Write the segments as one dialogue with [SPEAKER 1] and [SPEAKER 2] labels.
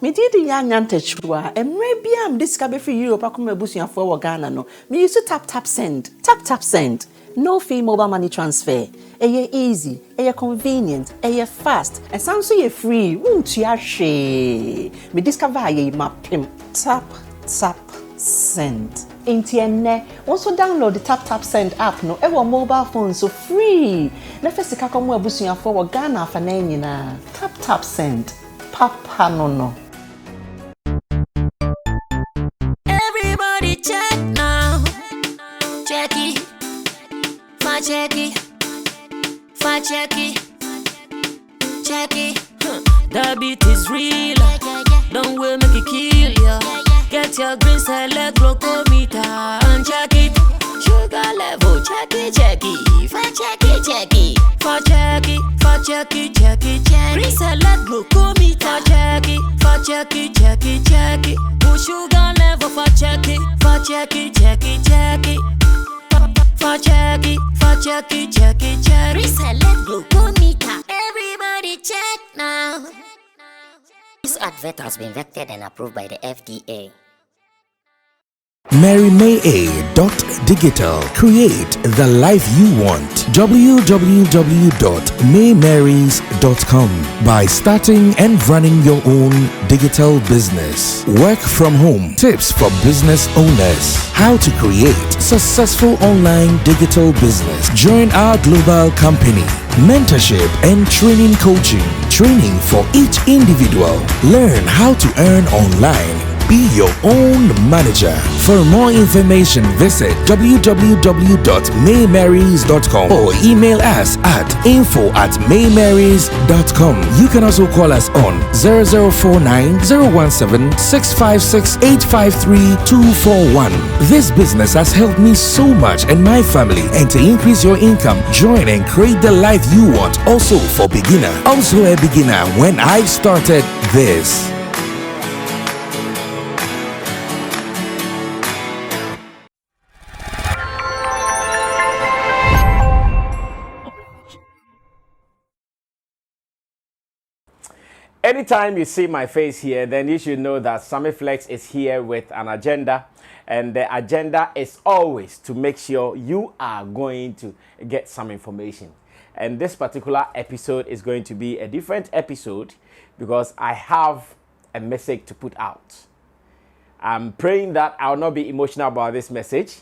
[SPEAKER 1] Me did Yanyante Chua, and maybe I'm discovered for you, Pakuma Busia for Ghana. No, me used to tap send. Tap send. No fee mobile money transfer. Eye easy, eye convenient, eye fast, and sounds so free. Won't you share? Me discover ye mapim. Tap send. Intienne, also download the tap send app no ever mobile phone so free. Nefesi kakomu Busia for Ghana for na. Tap send. Papa no.
[SPEAKER 2] Everybody check now. Check it. Check it. The beat is real. Don't wait, make it kill ya. Get your green select glucometer and check it. Sugar level, check it. Check it. Green select glucometer. Check it. Push sugar level for check it. Check it. Reselect glucometer. Everybody check now.
[SPEAKER 3] This advert has been vetted and approved by the FDA.
[SPEAKER 4] MaryMay.digital. Create the life you want. www.maymarys.com. By starting and running your own digital business. Work from home. Tips for business owners. How to create successful online digital business. Join our global company. Mentorship and training coaching. Training for each individual. Learn how to earn online. Be your own manager. For more information, visit www.maymarys.com or email us at info@maymarys.com. You can also call us on 0049 017 656 853 241. This business has helped me so much and my family, and to increase your income, join and create the life you want. Also for beginner. Also a beginner when I started this.
[SPEAKER 5] Anytime you see my face here, then you should know that Sammy Flex is here with an agenda, and the agenda is always to make sure you are going to get some information. And this particular episode is going to be a different episode because I have a message to put out. I'm praying that I'll not be emotional about this message,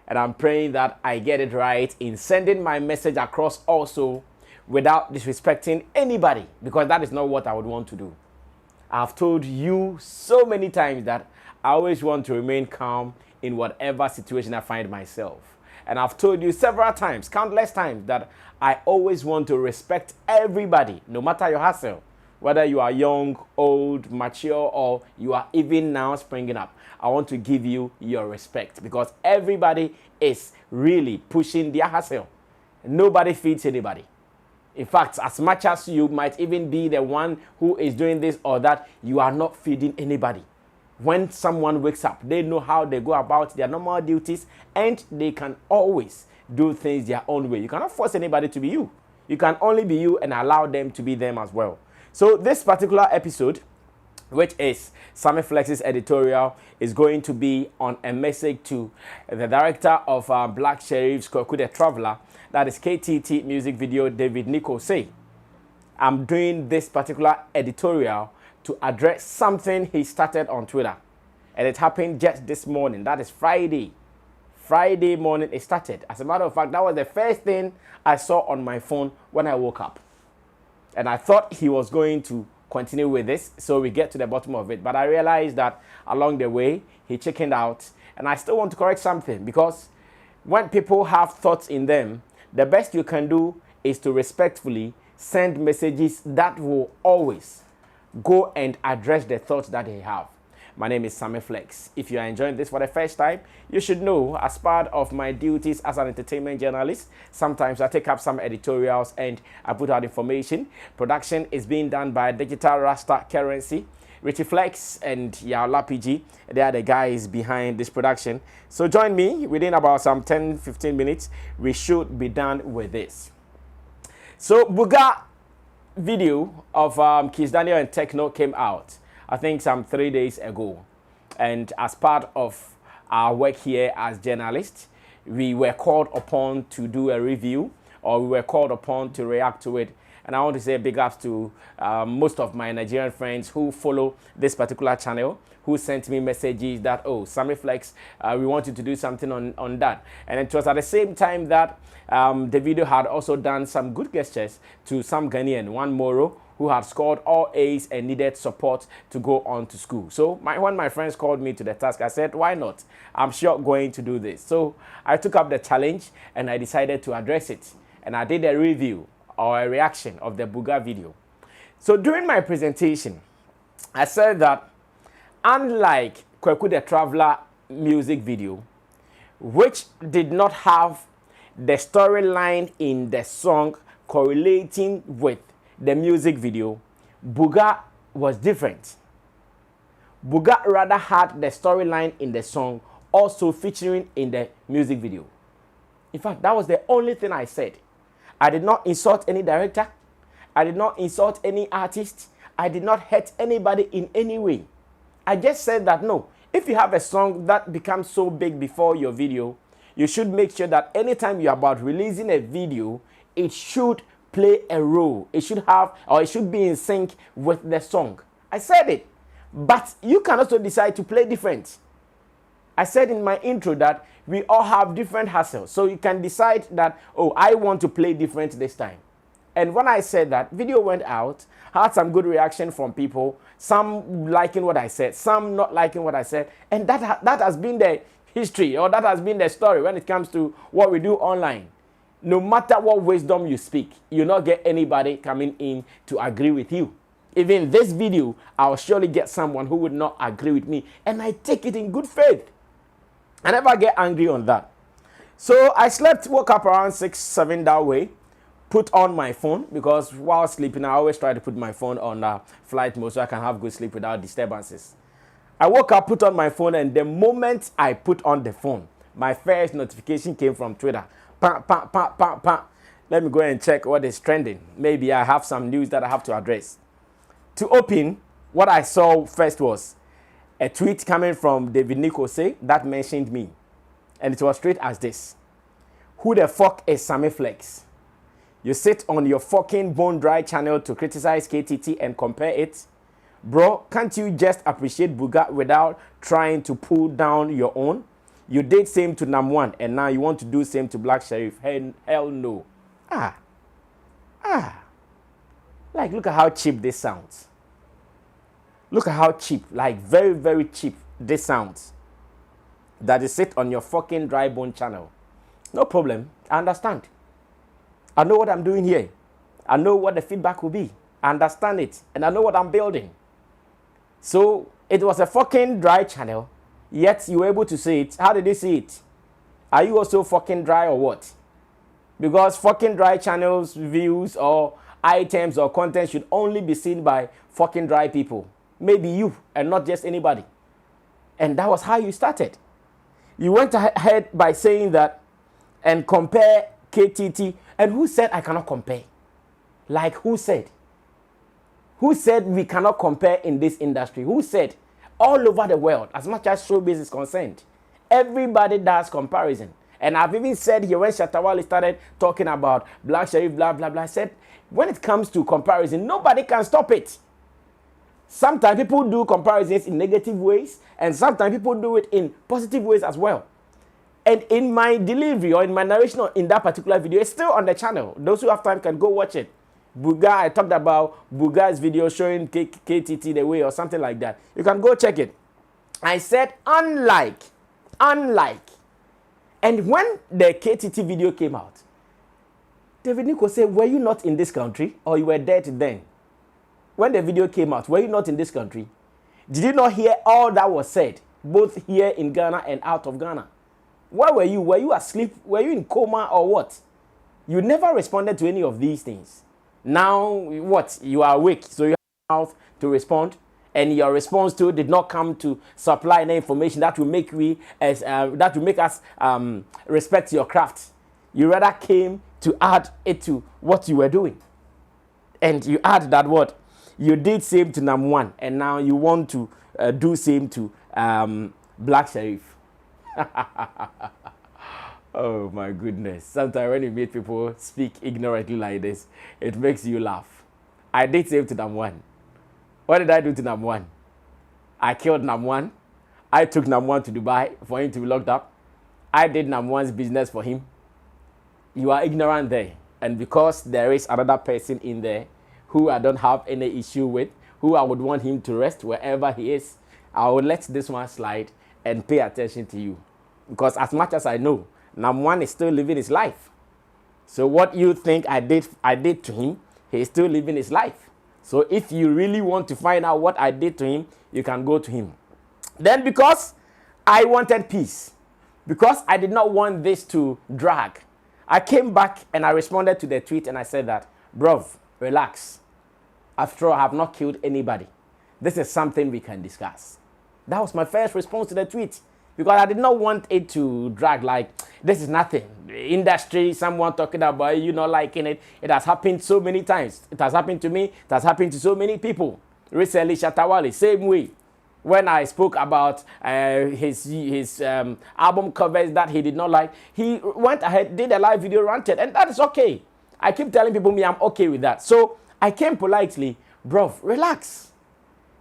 [SPEAKER 5] and I'm praying that I get it right in sending my message across also without disrespecting anybody, because that is not what I would want to do. I've told you so many times that I always want to remain calm in whatever situation I find myself. And I've told you several times, countless times, that I always want to respect everybody, no matter your hustle, whether you are young, old, mature, or you are even now springing up. I want to give you your respect because everybody is really pushing their hustle. Nobody feeds anybody. In fact, as much as you might even be the one who is doing this or that, you are not feeding anybody. When someone wakes up, they know how they go about their normal duties, and they can always do things their own way. You cannot force anybody to be you. You can only be you and allow them to be them as well. So this particular episode, which is Sammy Flex's editorial, is going to be on a message to the director of Black Sherif's Koku the Traveler, that is KTT music video, David Nicolsey. I'm doing this particular editorial to address something he started on Twitter. And it happened just this morning. That is Friday. Friday morning it started. As a matter of fact, that was the first thing I saw on my phone when I woke up. And I thought he was going to continue with this, so we get to the bottom of it. But I realized that along the way, he chickened out. And I still want to correct something, because when people have thoughts in them, the best you can do is to respectfully send messages that will always go and address the thoughts that they have. My name is Sammy Flex. If you are enjoying this for the first time, you should know, as part of my duties as an entertainment journalist, sometimes I take up some editorials and I put out information. Production is being done by Digital Rasta Currency, Richie Flex and Yaola PG. They are the guys behind this production. So join me within about some 10-15 minutes. We should be done with this. So Buga video of Kiss Daniel and Techno came out. I think some 3 days ago. And as part of our work here as journalists, we were called upon to do a review, or we were called upon to react to it. And I want to say big ups to most of my Nigerian friends who follow this particular channel, who sent me messages that, oh, Sammy Flex, we want you to do something on that. And it was at the same time that the video had also done some good gestures to some Ghanaian, one Moro, who had scored all A's and needed support to go on to school. So when my friends called me to the task, I said, why not? I'm sure going to do this. So I took up the challenge and I decided to address it. And I did a review or a reaction of the Buga video. So during my presentation, I said that unlike Kweku the Traveler music video, which did not have the storyline in the song correlating with the music video, Buga was different. Buga rather had the storyline in the song also featuring in the music video. In fact, that was the only thing I said. I did not insult any director. I did not insult any artist. I did not hurt anybody in any way. I just said that no, if you have a song that becomes so big before your video, you should make sure that anytime you're about releasing a video, it should play a role. It should have, or it should be in sync with the song. I said it, but you can also decide to play different. I said in my intro that we all have different hustles. So you can decide that, oh, I want to play different this time. And when I said that, video went out, had some good reaction from people, some liking what I said, some not liking what I said. And that has been the history, or that has been the story when it comes to what we do online. No matter what wisdom you speak, you'll not get anybody coming in to agree with you. Even this video, I'll surely get someone who would not agree with me. And I take it in good faith. I never get angry on that. So I slept, woke up around 6, 7 that way, put on my phone, because while sleeping, I always try to put my phone on flight mode so I can have good sleep without disturbances. I woke up, put on my phone, and the moment I put on the phone, my first notification came from Twitter. Let me go and check what is trending. Maybe I have some news that I have to address. To open, what I saw first was a tweet coming from David Nicolsey that mentioned me. And it was straight as this. Who the fuck is Sammy Flex? You sit on your fucking bone dry channel to criticize KTT and compare it? Bro, can't you just appreciate Buga without trying to pull down your own? You did same to Nam1 and now you want to do same to Black Sherif. Hell no. Like, look at how cheap this sounds. Look at how cheap, like very, very cheap this sounds. That you sit on your fucking dry bone channel. No problem. I understand. I know what I'm doing here. I know what the feedback will be. I understand it. And I know what I'm building. So, it was a fucking dry channel. Yet, you were able to see it. How did you see it? Are you also fucking dry or what? Because fucking dry channels, views, or items or content should only be seen by fucking dry people. Maybe you, and not just anybody. And that was how you started. You went ahead by saying that and compare KTT. And who said I cannot compare? Like, who said? Who said we cannot compare in this industry? Who said? All over the world, as much as showbiz is concerned, everybody does comparison. And I've even said here when Shatta started talking about Black Sherif, blah, blah, blah, I said, when it comes to comparison, nobody can stop it. Sometimes people do comparisons in negative ways, and sometimes people do it in positive ways as well. And in my delivery or in my narration in that particular video, it's still on the channel. Those who have time can go watch it. Buga, I talked about Buga's video showing KTT the way or something like that. You can go check it. I said unlike. And when the KTT video came out, David Nico said, were you not in this country or you were dead then? When the video came out, were you not in this country? Did you not hear all that was said, both here in Ghana and out of Ghana? Where were you? Were you asleep? Were you in coma or what? You never responded to any of these things. Now, what? You are awake, so you have a mouth to respond, and your response to it did not come to supply any information that will make us respect your craft. You rather came to add it to what you were doing. And you add that what? you did same to number one, and now you want to do same to Black Sherif. Oh my goodness. Sometimes when you meet people speak ignorantly like this, it makes you laugh. I did same to number one. What did I do to number one? I killed number one. I took number one to Dubai for him to be locked up. I did number one's business for him. You are ignorant there. And because there is another person in there who I don't have any issue with, who I would want him to rest wherever he is, I will let this one slide and pay attention to you. Because as much as I know, number one is still living his life. So what you think I did to him, he is still living his life. So if you really want to find out what I did to him, you can go to him. Then because I wanted peace, because I did not want this to drag, I came back and I responded to the tweet and I said that, bruv, relax. After all, I have not killed anybody. This is something we can discuss. That was my first response to the tweet. Because I did not want it to drag like, this is nothing. The industry, someone talking about you not liking it. It has happened so many times. It has happened to me. It has happened to so many people. Recently, Shatta Wale, same way. When I spoke about his album covers that he did not like, he went ahead, did a live video, ranted, and that is okay. I keep telling people, me, I'm okay with that. So I came politely, bro, relax.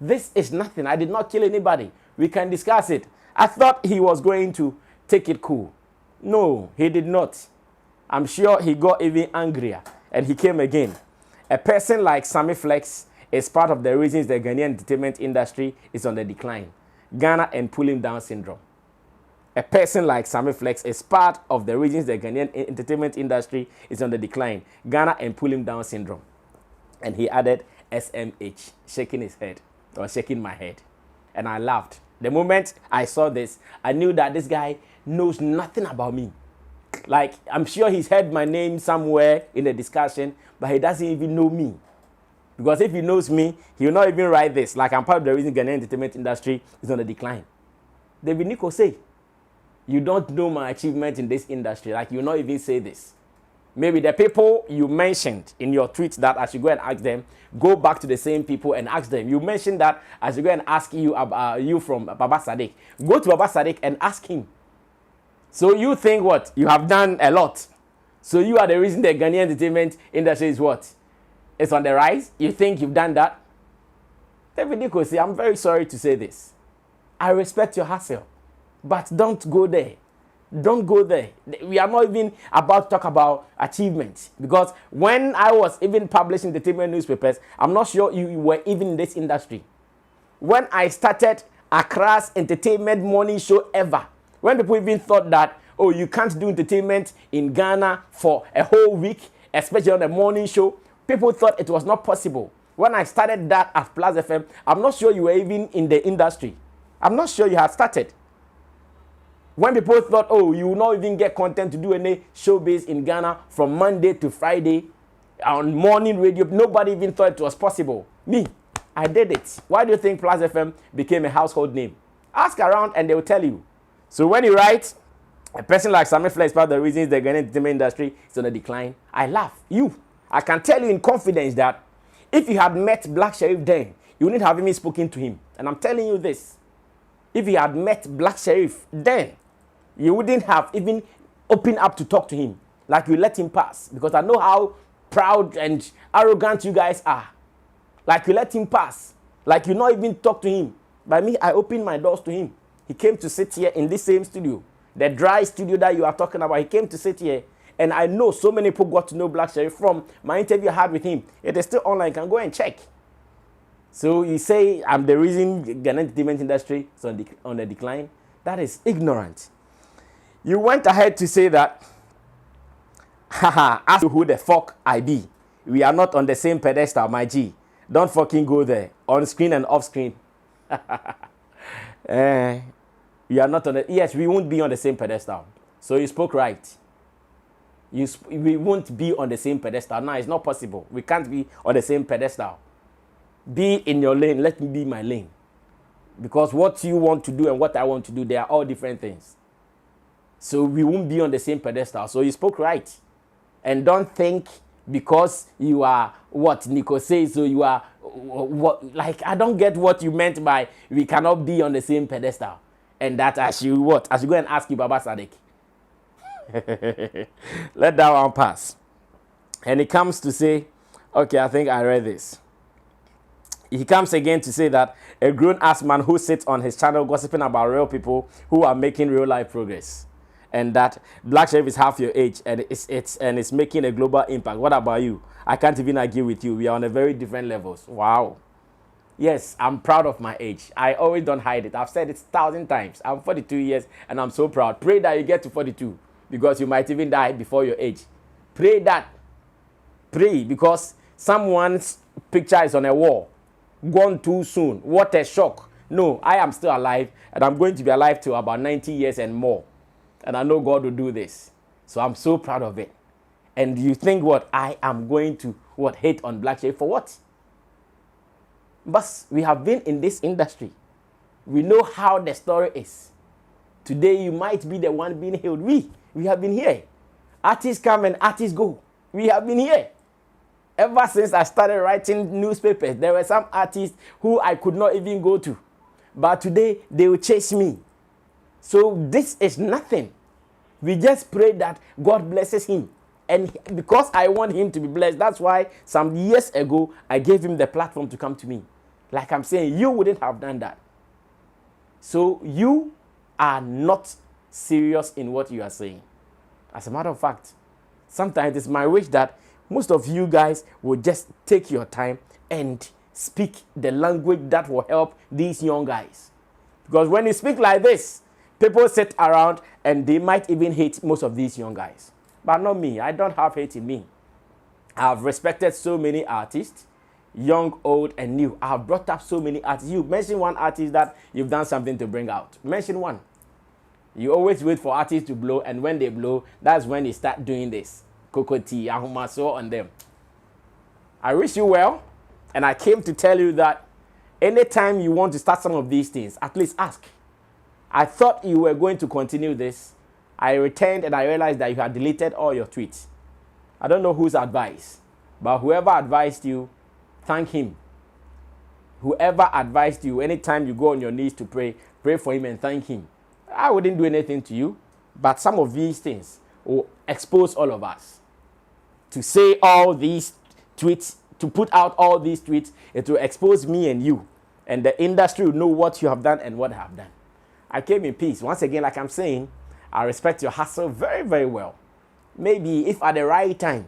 [SPEAKER 5] This is nothing. I did not kill anybody. We can discuss it. I thought he was going to take it cool. No, he did not. I'm sure he got even angrier and he came again. A person like Sammy Flex is part of the reasons the Ghanaian entertainment industry is on the decline. Ghana and pull him down syndrome. A person like Sammy Flex is part of the reasons the Ghanaian entertainment industry is on the decline. Ghana and pull him down syndrome. And he added SMH, shaking his head, or shaking my head. And I laughed. The moment I saw this, I knew that this guy knows nothing about me. Like, I'm sure he's heard my name somewhere in the discussion, but he doesn't even know me. Because if he knows me, he will not even write this. Like, I'm part of the reason Ghanaian entertainment industry is on the decline. David Nicolsey, you don't know my achievement in this industry. Like, you will not even say this. Maybe the people you mentioned in your tweets that I should go and ask them, go back to the same people and ask them. You mentioned that I should go and ask you from Baba Sadiq. Go to Baba Sadiq and ask him. So you think what? You have done a lot. So you are the reason the Ghanaian entertainment industry is what? It's on the rise? You think you've done that? David Nicolsey, I'm very sorry to say this. I respect your hustle, but don't go there. Don't go there. We are not even about to talk about achievements. Because when I was even publishing entertainment newspapers, I'm not sure you were even in this industry. When I started Accra's entertainment morning show ever, when people even thought that, oh, you can't do entertainment in Ghana for a whole week, especially on the morning show, people thought it was not possible. When I started that at Plus FM, I'm not sure you were even in the industry. I'm not sure you had started. When people thought, oh, you will not even get content to do any showbiz in Ghana from Monday to Friday on morning radio, nobody even thought it was possible. Me, I did it. Why do you think Plus FM became a household name? Ask around and they will tell you. So when you write, a person like Sammy Flex, part of the reasons the Ghanaian entertainment industry is on a decline, I laugh. I can tell you in confidence that if you had met Black Sherif then, you wouldn't have even spoken to him. And I'm telling you this. If you had met Black Sherif then, you wouldn't have even opened up to talk to him. Like you let him pass. Because I know how proud and arrogant you guys are. Like you let him pass. Like you not even talk to him. By me, I opened my doors to him. He came to sit here in this same studio. The dry studio that you are talking about. He came to sit here. And I know so many people got to know Black Sherif from my interview I had with him. It is still online. You can go and check. So you say I'm the reason Ghanaian entertainment industry is on the decline. That is ignorant. You went ahead to say that, haha, ask who the fuck I be. We are not on the same pedestal, my G. Don't fucking go there. On screen and off screen. We are not on the... Yes, we won't be on the same pedestal. So you spoke right. We won't be on the same pedestal. No, it's not possible. We can't be on the same pedestal. Be in your lane. Let me be my lane. Because what you want to do and what I want to do, they are all different things. So we won't be on the same pedestal. So you spoke right. And don't think because you are what Nico says, so you are what, like, I don't get what you meant by we cannot be on the same pedestal. And that I should what? I should go and ask you, Baba Sadek. Let that one pass. And he comes to say, okay, I think I read this. He comes again to say that a grown-ass man who sits on his channel gossiping about real people who are making real-life progress. And that Black Sherif is half your age and it's making a global impact. What about you? I can't even argue with you. We are on a very different levels. Wow. Yes, I'm proud of my age. I always don't hide it. I've said it 1,000 times. I'm 42 years and I'm so proud. Pray that you get to 42 because you might even die before your age. Pray that. Pray because someone's picture is on a wall. Gone too soon. What a shock. No, I am still alive and I'm going to be alive till about 90 years and more. And I know God will do this. So I'm so proud of it. And you think what? I am going to hate on Black Sherif for what? But we have been in this industry. We know how the story is. Today you might be the one being hailed. We have been here. Artists come and artists go. We have been here. Ever since I started writing newspapers, there were some artists who I could not even go to. But today they will chase me. So this is nothing. We just pray that God blesses him. And because I want him to be blessed, that's why some years ago, I gave him the platform to come to me. Like I'm saying, you wouldn't have done that. So you are not serious in what you are saying. As a matter of fact, sometimes it's my wish that most of you guys will just take your time and speak the language that will help these young guys. Because when you speak like this, people sit around and they might even hate most of these young guys. But not me. I don't have hate in me. I've respected so many artists, young, old, and new. I've brought up so many artists. You mention one artist that you've done something to bring out. Mention one. You always wait for artists to blow, and when they blow, that's when they start doing this. Kokoti, Ahumaso on them. I wish you well, and I came to tell you that anytime you want to start some of these things, at least ask. I thought you were going to continue this. I returned and I realized that you had deleted all your tweets. I don't know whose advice, but whoever advised you, thank him. Whoever advised you, anytime you go on your knees to pray, pray for him and thank him. I wouldn't do anything to you, but some of these things will expose all of us. To say all these tweets, to put out all these tweets, it will expose me and you. And the industry will know what you have done and what I have done. I came in peace. Once again, like I'm saying, I respect your hustle very, very well. Maybe if at the right time,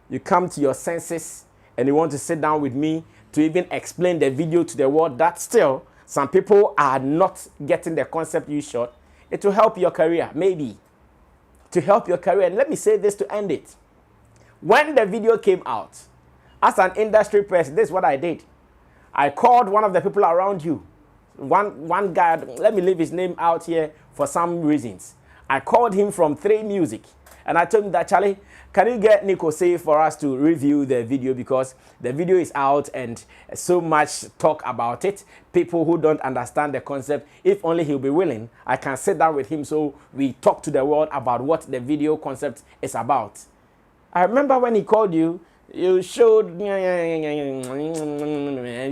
[SPEAKER 5] you come to your senses and you want to sit down with me to even explain the video to the world, that still, some people are not getting the concept you shot, it will help your career, maybe. To help your career. And let me say this to end it. When the video came out, as an industry person, this is what I did. I called one of the people around you. One guy, let me leave his name out here for some reasons. I called him from 3 Music and I told him that, Charlie, can you get Nicolsey for us to review the video because the video is out and so much talk about it. People who don't understand the concept, if only he'll be willing, I can sit down with him so we talk to the world about what the video concept is about. I remember when he called you, you showed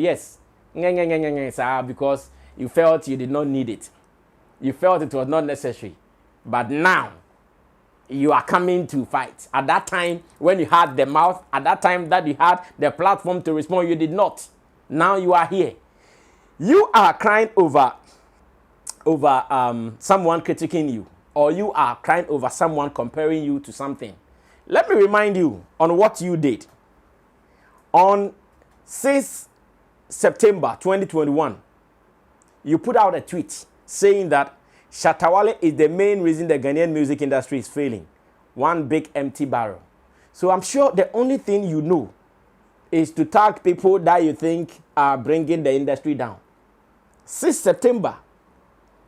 [SPEAKER 5] yes, because you felt you did not need it. You felt it was not necessary. But now, you are coming to fight. At that time, when you had the mouth, at that time that you had the platform to respond, you did not. Now you are here. You are crying over someone critiquing you, or you are crying over someone comparing you to something. Let me remind you on what you did. On 6 September 2021, you put out a tweet saying that Shatta is the main reason the Ghanaian music industry is failing. One big empty barrel. So I'm sure the only thing you know is to tag people that you think are bringing the industry down. 6 September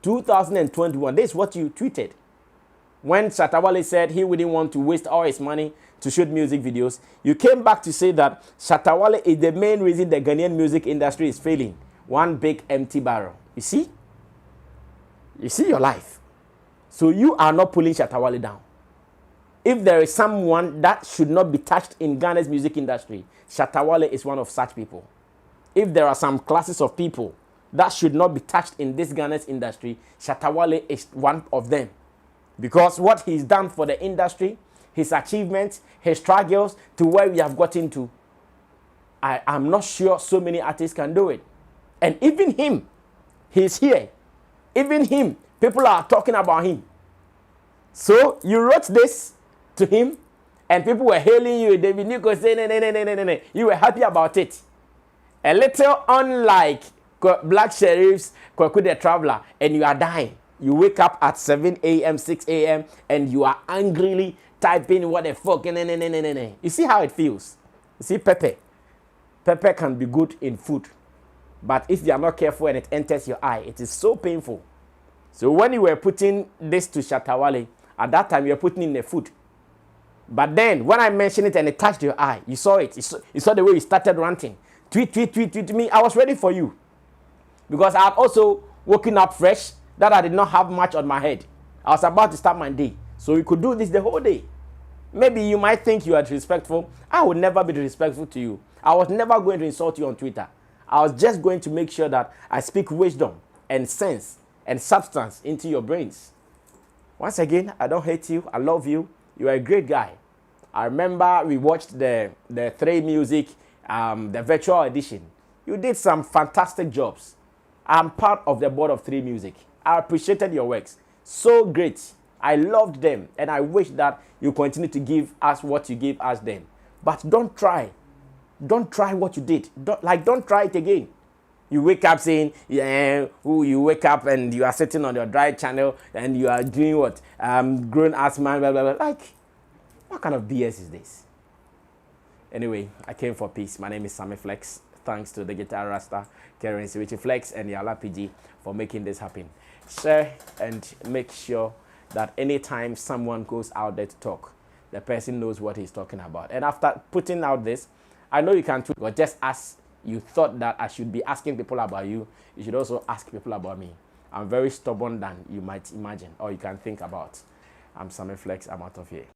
[SPEAKER 5] 2021, this is what you tweeted. When Shatta said he wouldn't want to waste all his money to shoot music videos, you came back to say that Shatta is the main reason the Ghanaian music industry is failing. One big empty barrel. You see? You see your life. So you are not pulling Shatta down. If there is someone that should not be touched in Ghana's music industry, Shatta is one of such people. if there are some classes of people that should not be touched in this Ghana's industry, Shatta Wale is one of them. Because what he's done for the industry, his achievements, his struggles to where we have gotten to, I'm not sure so many artists can do it. And even him, he's here. Even him, people are talking about him. So you wrote this to him, and people were hailing you. David Nico saying, no. You were happy about it. A little unlike Black Sherif's Kwaku the Traveler, and you are dying. You wake up at 7 a.m., 6 a.m., and you are angrily typing what the fuck. You see how it feels? You see, pepper. Pepper can be good in food. But if you are not careful and it enters your eye, it is so painful. So when you were putting this to Shatta Wale, at that time you were putting in the food. But then when I mentioned it and it touched your eye, you saw it. You saw the way you started ranting. Tweet me. I was ready for you. Because I had also woken up fresh, that I did not have much on my head. I was about to start my day. So we could do this the whole day. Maybe you might think you are disrespectful. I would never be disrespectful to you. I was never going to insult you on Twitter. I was just going to make sure that I speak wisdom and sense and substance into your brains. Once again, I don't hate you. I love you. You are a great guy. I remember we watched the 3 Music, the virtual edition. You did some fantastic jobs. I'm part of the board of 3 Music. I appreciated your works. So great. I loved them. And I wish that you continue to give us what you gave us then. But don't try. Don't try what you did. Don't try it again. You wake up saying, you wake up and you are sitting on your dry channel and you are doing what? Grown ass man, blah, blah, blah. Like, what kind of BS is this? Anyway, I came for peace. My name is Sammy Flex. Thanks to the Guitar Rasta, Currency, Richie Flex, and Yala PG for making this happen. Share and make sure that anytime someone goes out there to talk, the person knows what he's talking about. And after putting out this, I know you can tweet, but just as you thought that I should be asking people about you, you should also ask people about me. I'm very stubborn than you might imagine or you can think about. I'm Sammy Flex. I'm out of here.